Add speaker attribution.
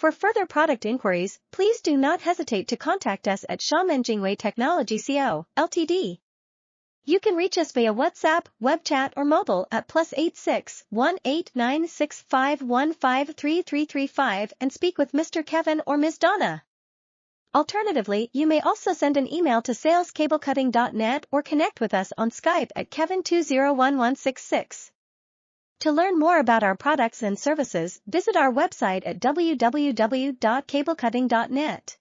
Speaker 1: For further product inquiries, please do not hesitate to contact us at XIAMEN JINGWEI Technology Co., Ltd. You can reach us via WhatsApp, web chat or mobile at +86 18965153335 and speak with Mr. Kevin or Ms. Donna. Alternatively, you may also send an email to salescablecutting.net or connect with us on Skype at Kevin201166. To learn more about our products and services, visit our website at www.cablecutting.net.